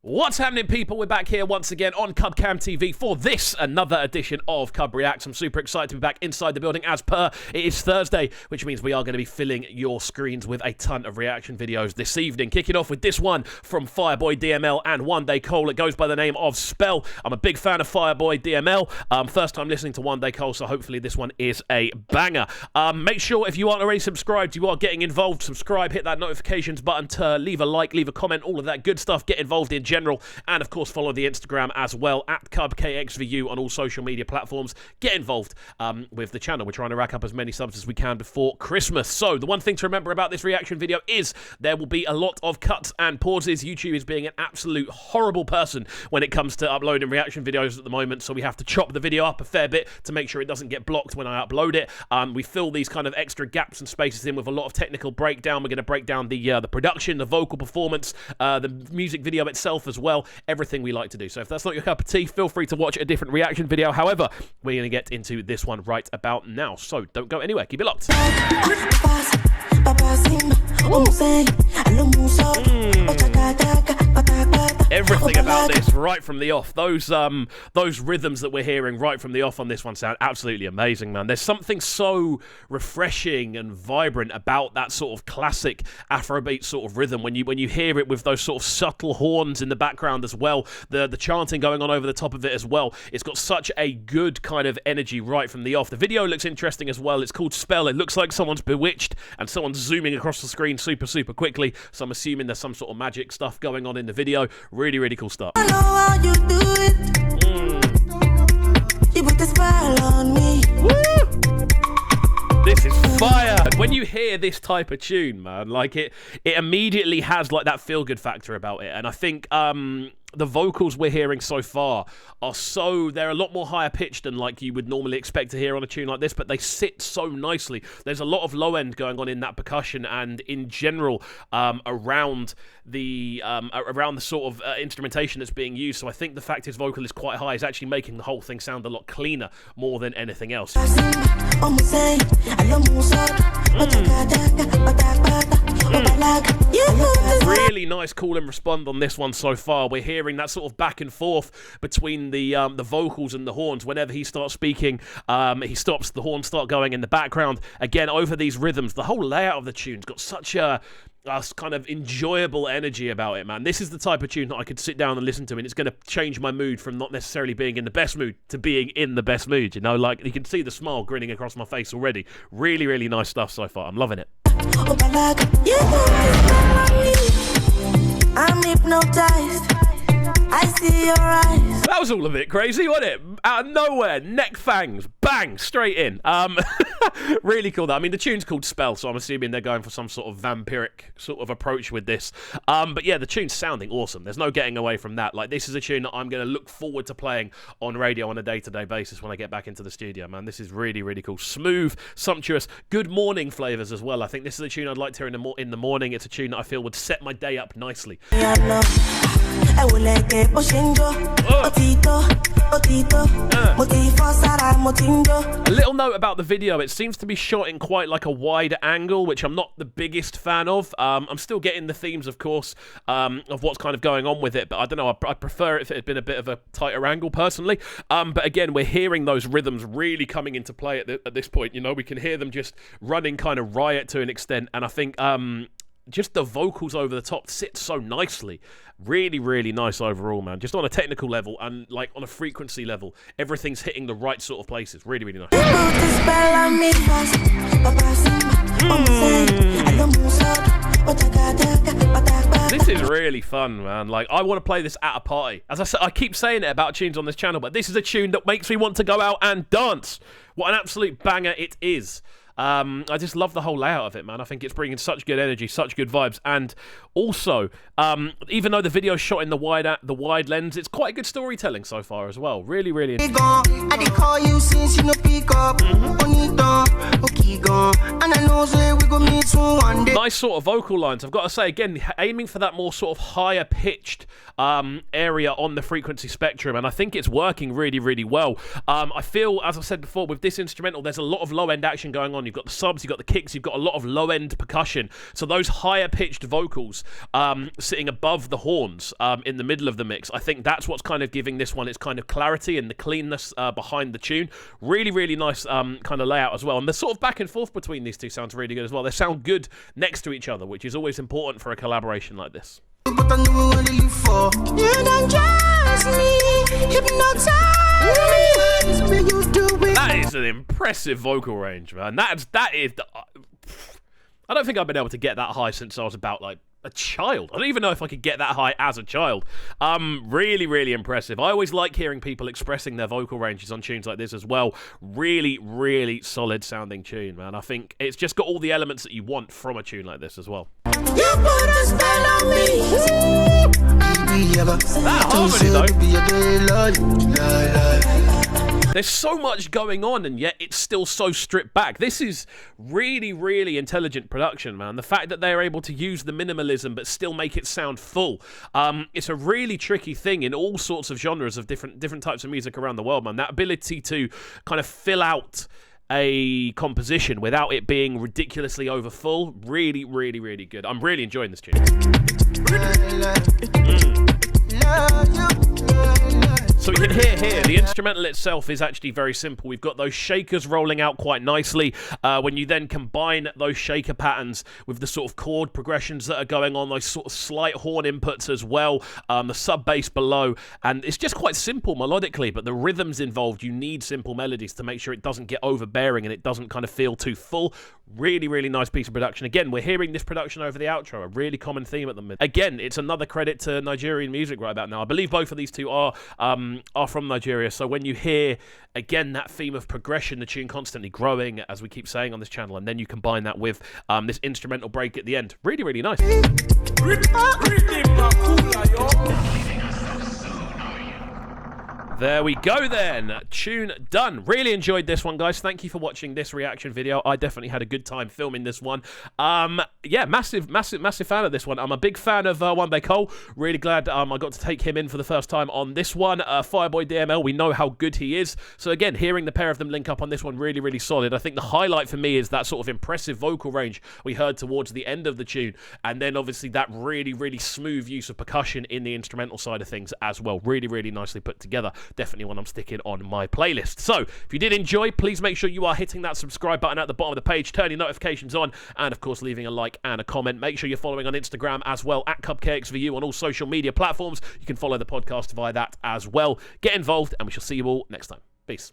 What's happening, people? We're back here once again on CubCamTV for this, another edition of CubReacts. I'm super excited to be back inside the building as per. It is Thursday, which means we are going to be filling your screens with a ton of reaction videos this evening. Kicking off with this one from Fireboy DML and Wande Coal. It goes by the name of Spell. I'm a big fan of Fireboy DML. First time listening to Wande Coal, so hopefully this one is a banger. Make sure if you aren't already subscribed, you are getting involved. Subscribe, hit that notifications button to leave a like, leave a comment, all of that good stuff. Get involved in general, and of course follow the Instagram as well at KXVU on all social media platforms. Get involved with the channel. We're trying to rack up as many subs as we can before Christmas. So the one thing to remember about this reaction video is there will be a lot of cuts and pauses. YouTube is being an absolute horrible person when it comes to uploading reaction videos at the moment, so we have to chop the video up a fair bit to make sure it doesn't get blocked when I upload it. We fill these kind of extra gaps and spaces in with a lot of technical breakdown. We're going to break down the production, the vocal performance, the music video itself as well. Everything we like to do. So if that's not your cup of tea, feel free to watch a different reaction video. However, we're going to get into this one right about now. So don't go anywhere. Keep it locked. Everything about this right from the off. Those rhythms that we're hearing right from the off on this one sound absolutely amazing, man. There's something so refreshing and vibrant about that sort of classic Afrobeat sort of rhythm when you hear it with those sort of subtle horns in the background as well. The chanting going on over the top of it as well. It's got such a good kind of energy right from the off. The video looks interesting as well. It's called Spell. It looks like someone's bewitched and someone's zooming across the screen super quickly. So I'm assuming there's some sort of magic stuff going on in the video. Really cool stuff. I know how you do it. You put the smile on me. Woo! This is fire. When you hear this type of tune, man, like it immediately has like that feel-good factor about it. And I think the vocals we're hearing so far are they're a lot more higher pitched than like you would normally expect to hear on a tune like this, but they sit so nicely. There's a lot of low end going on in that percussion and in general around the sort of instrumentation that's being used. So I think the fact his vocal is quite high is actually making the whole thing sound a lot cleaner more than anything else. Really nice call and respond on this one so far. We're hearing that sort of back and forth between the vocals and the horns. Whenever he starts speaking, he stops, the horns start going in the background. Again, over these rhythms, the whole layout of the tune's got such a kind of enjoyable energy about it, man. This is the type of tune that I could sit down and listen to, and it's going to change my mood from not necessarily being in the best mood to being in the best mood, you know? Like, you can see the smile grinning across my face already. Really nice stuff so far. I'm loving it. I'm hypnotized. I see your eyes. That was all a bit crazy, wasn't it? Out of nowhere, neck fangs, bang, straight in. Really cool, though. I mean, the tune's called Spell, so I'm assuming they're going for some sort of vampiric sort of approach with this. But yeah, the tune's sounding awesome. There's no getting away from that. Like, this is a tune that I'm going to look forward to playing on radio on a day-to-day basis when I get back into the studio, man. This is really cool. Smooth, sumptuous, good morning flavors as well. I think this is a tune I'd like to hear in the morning. It's a tune that I feel would set my day up nicely. A little note about the video, it seems to be shot in quite like a wide angle, which I'm not the biggest fan of. I'm still getting the themes, of course, of what's kind of going on with it, but I don't know, I prefer it if it had been a bit of a tighter angle personally. But again, we're hearing those rhythms really coming into play at this point. You know, we can hear them just running kind of riot to an extent, and I think just the vocals over the top sit so nicely. Really nice overall, man. Just on a technical level and like on a frequency level, everything's hitting the right sort of places. Really nice. This is really fun, man. Like, I want to play this at a party. As I said, I keep saying it about tunes on this channel, but this is a tune that makes me want to go out and dance. What an absolute banger it is. I just love the whole layout of it, man. I think it's bringing such good energy, such good vibes, and also, even though the video's shot in the wide lens, it's quite good storytelling so far as well. Really nice sort of vocal lines. I've got to say, again, aiming for that more sort of higher pitched area on the frequency spectrum, and I think it's working really well. I feel, as I said before, with this instrumental, there's a lot of low end action going on. you've got the subs, you've got the kicks, you've got a lot of low-end percussion. So those higher-pitched vocals sitting above the horns in the middle of the mix, I think that's what's kind of giving this one its kind of clarity and the cleanness behind the tune. Really, really nice kind of layout as well. And the sort of back and forth between these two sounds really good as well. They sound good next to each other, which is always important for a collaboration like this. That is an impressive vocal range, man. That is. I don't think I've been able to get that high since I was about like a child. I don't even know if I could get that high as a child. Really, really impressive. I always like hearing people expressing their vocal ranges on tunes like this as well. Really, really solid sounding tune, man. I think it's just got all the elements that you want from a tune like this as well. You put a spell on me. That harmony though. There's so much going on and yet it's still so stripped back. This is really, really intelligent production, man. The fact that they're able to use the minimalism but still make it sound full. It's a really tricky thing in all sorts of genres of different types of music around the world, man. That ability to kind of fill out a composition without it being ridiculously overfull. Really, really, really good. I'm really enjoying this tune. So you can hear here, the instrumental itself is actually very simple. We've got those shakers rolling out quite nicely. When you then combine those shaker patterns with the sort of chord progressions that are going on, those sort of slight horn inputs as well, the sub bass below, and it's just quite simple melodically, but the rhythms involved, you need simple melodies to make sure it doesn't get overbearing and it doesn't kind of feel too full. Really, really nice piece of production. Again, we're hearing this production over the outro, a really common theme at the minute. Again, it's another credit to Nigerian music right about now. I believe both of these two are from Nigeria, so when you hear again that theme of progression, the tune constantly growing, as we keep saying on this channel, and then you combine that with this instrumental break at the end, really, really nice. There we go then. Tune done. Really enjoyed this one, guys. Thank you for watching this reaction video. I definitely had a good time filming this one. Yeah, massive fan of this one. I'm a big fan of Wande Coal. Really glad I got to take him in for the first time on this one. Fireboy DML, we know how good he is. So again, hearing the pair of them link up on this one, really, really solid. I think the highlight for me is that sort of impressive vocal range we heard towards the end of the tune. And then obviously that really, really smooth use of percussion in the instrumental side of things as well. Really, really nicely put together. Definitely one I'm sticking on my playlist. So if you did enjoy, please make sure you are hitting that subscribe button at the bottom of the page, turning notifications on, and of course leaving a like and a comment. Make sure you're following on Instagram as well at CubKXVU on all social media platforms. You can follow the podcast via that as well. Get involved and we shall see you all next time. Peace.